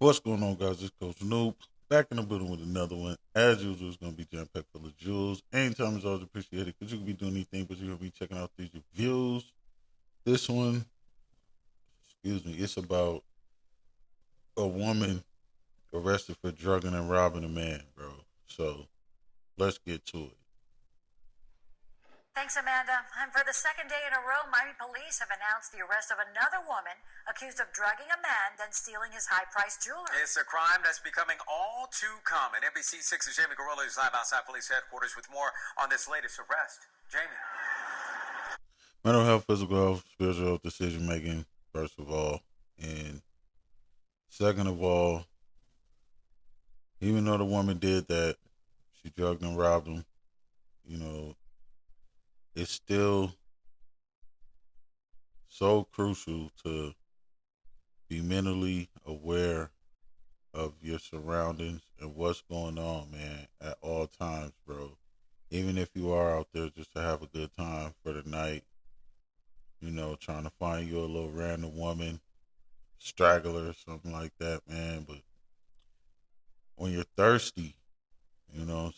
What's going on, guys? It's Coach Noob back in the building with another one. As usual, it's going to be jam packed full of jewels. Anytime is always appreciated because you can be doing anything, but you're going to be checking out these reviews. This one, it's about a woman arrested for drugging and robbing a man, bro. So let's get to it. Thanks, Amanda. And for the second day in a row, Miami police have announced the arrest of another woman accused of drugging a man, then stealing his high-priced jewelry. It's a crime that's becoming all too common. NBC 6's Jamie Gorilla is live outside police headquarters with more on this latest arrest. Jamie. Mental health, physical health, spiritual health, decision making, first of all. And second of all, even though the woman did that, she drugged and robbed him, you know, it's still so crucial to be mentally aware of your surroundings and what's going on, man, at all times, bro. Even if you are out there just to have a good time for the night, trying to find you a little random woman, straggler or something like that, man. But when you're thirsty, you know what I'm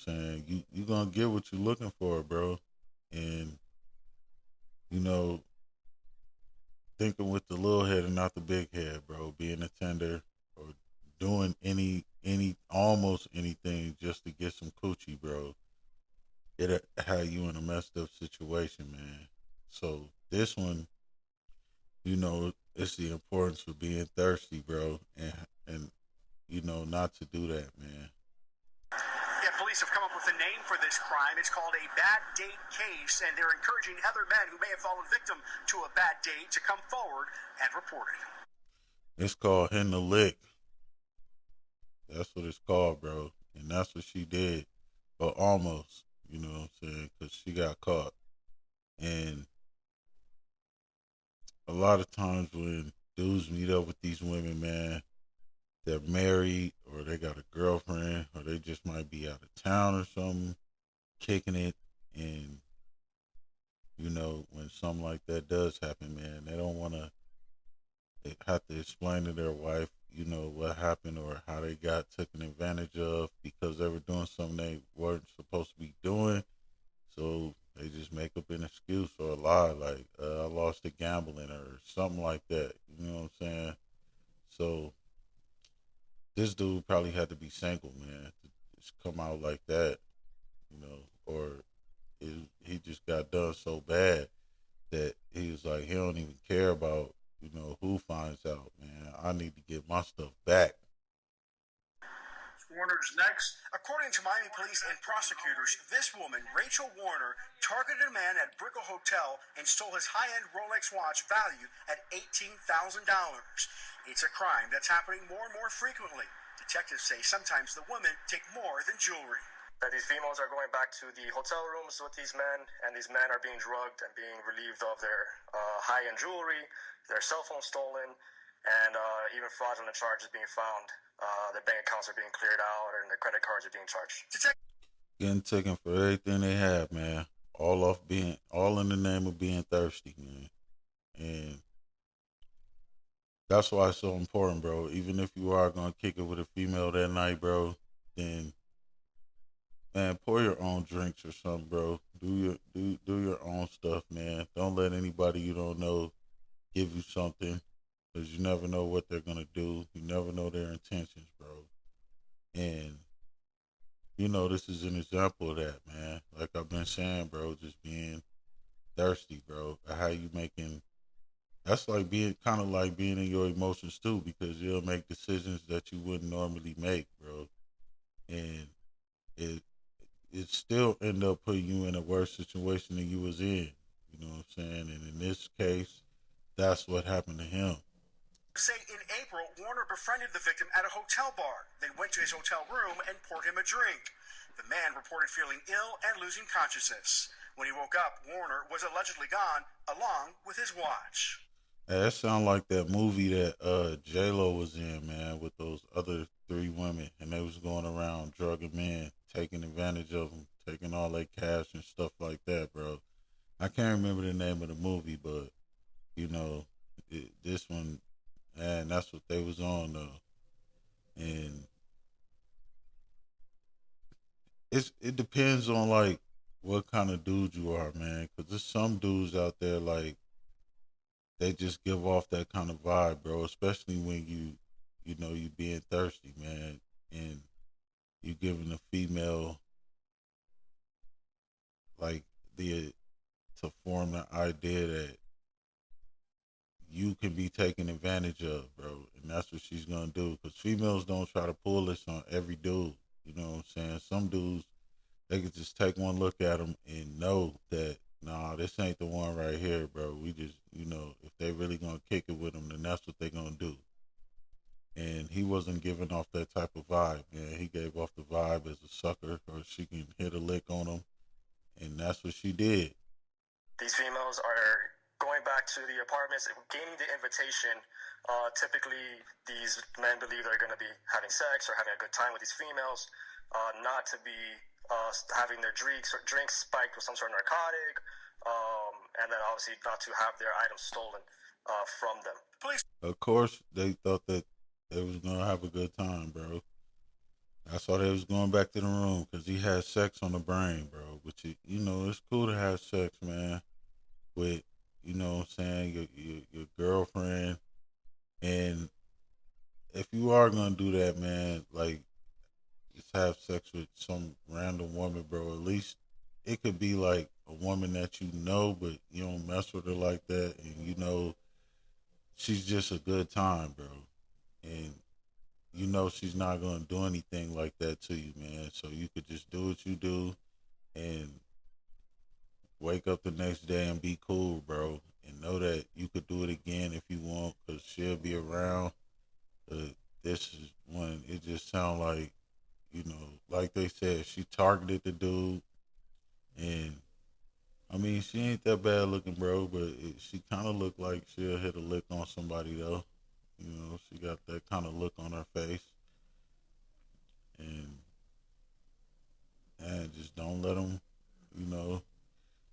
saying, you're going to get what you're looking for, bro. And, you know, thinking with the little head and not the big head, bro. Being a tender or doing any almost anything just to get some coochie, bro. It had you in a messed up situation, man. So this one, it's the importance of being thirsty, bro, and not to do that, man. Yeah, police have come up with a name for this crime. It's called a bad date case, and they're encouraging other men who may have fallen victim to a bad date to come forward and report it. It's called hitting the lick. That's what it's called, bro. And that's what she did. But almost, you know what I'm saying? Because she got caught. And a lot of times when dudes meet up with these women, man, they're married or they got a girlfriend or they just might be out of town or something, kicking it. And, when something like that does happen, man, they don't want to have to explain to their wife, what happened or how they got taken advantage of because they were doing something they weren't supposed to be doing. So they just make up an excuse or a lie like, I lost to gambling or something like that. You know what I'm saying? So this dude probably had to be single, man, to just come out like that, or he just got done so bad that he was like, he don't even care about, who finds out, man. I need to get my stuff back. Warner's next. According to Miami police and prosecutors, this woman, Rachel Warner, targeted a man at Brickell Hotel and stole his high-end Rolex watch valued at $18,000. It's a crime that's happening more and more frequently. Detectives say sometimes the women take more than jewelry. That these females are going back to the hotel rooms with these men, and these men are being drugged and being relieved of their high-end jewelry, their cell phone stolen, and even fraudulent charges being found. Their bank accounts are being cleared out, and their credit cards are being charged. Getting taken for everything they have, man. All in the name of being thirsty, man. And that's why it's so important, bro. Even if you are gonna kick it with a female that night, bro, then man, pour your own drinks or something, bro. Do your own stuff, man. Don't let anybody you don't know give you something, because you never know what they're gonna do. You never know their intentions, bro. And this is an example of that, man. Like I've been saying, bro, just being thirsty, bro. How you making? That's like being kind of like being in your emotions too, because you'll make decisions that you wouldn't normally make, bro. And it it still end up putting you in a worse situation than you was in. You know what I'm saying? And in this case, that's what happened to him. Say in April, Warner befriended the victim at a hotel bar, then went to his hotel room and poured him a drink. The man reported feeling ill and losing consciousness. When he woke up, Warner was allegedly gone, along with his watch. Hey, that sound like that movie that J-Lo was in, man, with those other three women, and they was going around drugging men, taking advantage of them, taking all their cash and stuff like that, bro. I can't remember the name of the movie, but this one, man, that's what they was on, though. And it depends on like what kind of dude you are, man. Because there's some dudes out there like they just give off that kind of vibe, bro. Especially when you know, you being thirsty, man, and you giving a female like the to form the idea that you can be taken advantage of, bro, and that's what she's gonna do. Because females don't try to pull this on every dude. You know what I'm saying? Some dudes they could just take one look at them and know that nah, this ain't the one right here, bro. We just, you know, if they really gonna kick it with them, then that's what they gonna do. And he wasn't giving off that type of vibe, man. He gave off the vibe as a sucker, or she can hit a lick on him, and that's what she did. These females are going back to the apartments, gaining the invitation. Typically, these men believe they're going to be having sex or having a good time with these females, not to be having their drinks spiked with some sort of narcotic, and then obviously not to have their items stolen from them. Of course, they thought that they was gonna have a good time, bro. That's why they was going back to the room, because he had sex on the brain, bro. But you know, it's cool to have sex, man, with, you know what I'm saying, your girlfriend. And if you are gonna do that, man, like just have sex with some random woman, bro. At least it could be like a woman that you know, but you don't mess with her like that, and you know she's just a good time, bro. And you know she's not gonna do anything like that to you, man. So you could just do what you do and wake up the next day and be cool, bro. And know that you could do it again if you want, because she'll be around. This is when it just sounds like, you know, like they said, she targeted the dude. And I mean, she ain't that bad looking, bro, but she kind of looked like she'll hit a lick on somebody, though. You know, she got that kind of look on her face. And just don't let them, you know,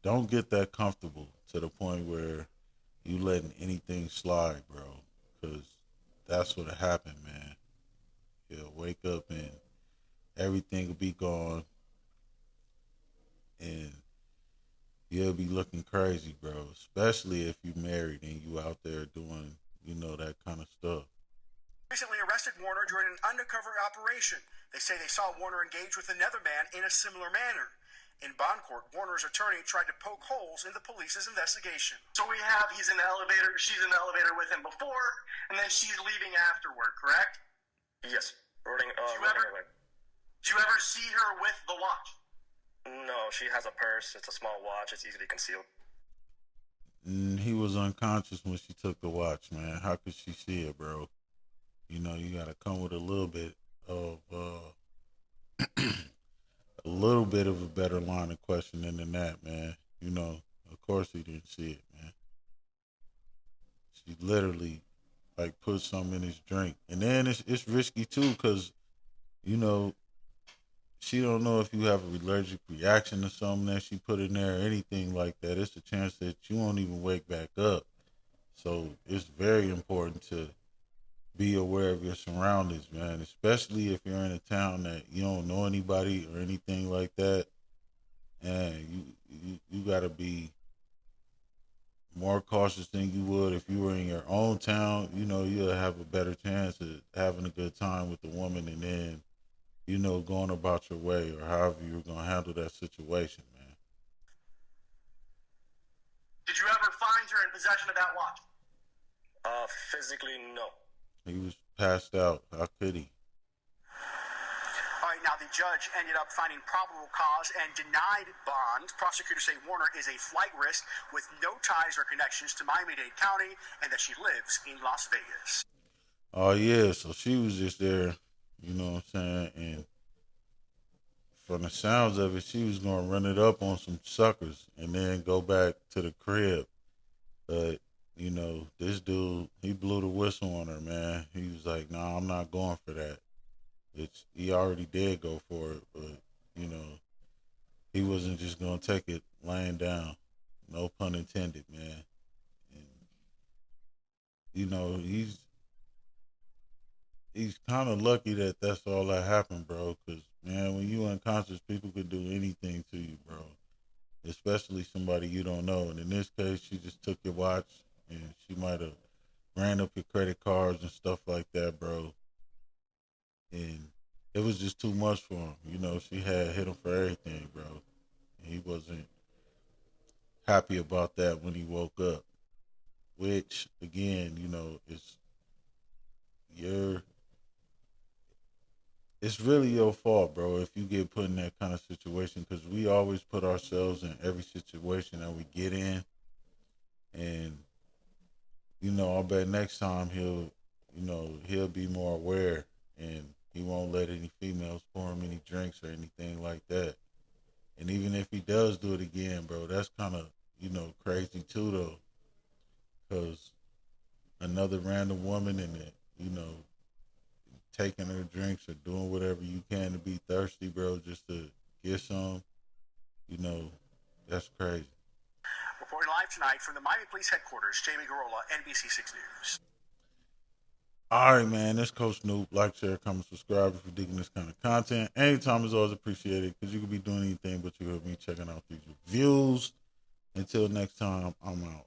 don't get that comfortable to the point where you letting anything slide, bro. Because that's what happened, man. You'll wake up and everything will be gone. And you'll be looking crazy, bro. Especially if you married and you out there doing, you know, that kind of stuff. Recently arrested Warner during an undercover operation. They say they saw Warner engage with another man in a similar manner. In bond court, Warner's attorney tried to poke holes in the police's investigation. So he's in the elevator, she's in the elevator with him before, and then she's leaving afterward, correct? Yes, running Do you ever see her with the watch? No, she has a purse. It's a small watch. It's easily concealed. He was unconscious when she took the watch, man. How could she see it, bro? You know, you gotta come with a little bit of a little bit of a better line of questioning than that, man. You know, of course he didn't see it, man. She literally like put something in his drink, and then it's risky too, cause you know she don't know if you have an allergic reaction to something that she put in there or anything like that. It's a chance that you won't even wake back up. So it's very important to be aware of your surroundings, man, especially if you're in a town that you don't know anybody or anything like that. And you got to be more cautious than you would if you were in your own town. You know, you'll have a better chance of having a good time with the woman, and then, you know, going about your way, or however you're going to handle that situation, man. Did you ever find her in possession of that watch? Physically, no. He was passed out. How could he? All right, now the judge ended up finding probable cause and denied bond. Prosecutors say Warner is a flight risk with no ties or connections to Miami-Dade County and that she lives in Las Vegas. Oh, yeah, so she was just there, you know what I'm saying? And from the sounds of it, she was going to run it up on some suckers and then go back to the crib. But, you know, this dude, he blew the whistle on her, man. He was like, nah, I'm not going for that. He already did go for it, but, you know, he wasn't just going to take it laying down. No pun intended, man. And, you know, he's kind of lucky that that's all that happened, bro. Because man, when you unconscious, people could do anything to you, bro. Especially somebody you don't know. And in this case, she just took your watch, and she might have ran up your credit cards and stuff like that, bro. And it was just too much for him. You know, she had hit him for everything, bro. And he wasn't happy about that when he woke up. Which, again, you know, your it's really your fault, bro, if you get put in that kind of situation. Because we always put ourselves in every situation that we get in, and you know, I bet next time he'll be more aware, and he won't let any females pour him any drinks or anything like that. And even if he does do it again, bro, that's kind of, crazy too, though, because another random woman and it, taking her drinks or doing whatever you can to be thirsty, bro, just to get some, you know, that's crazy. Reporting live tonight from the Miami Police Headquarters, Jamie Garola, NBC6 News. All right, man, this Coach Snoop. Like, share, comment, subscribe if you're digging this kind of content. Anytime is always appreciated because you could be doing anything but you heard me checking out these reviews. Until next time, I'm out.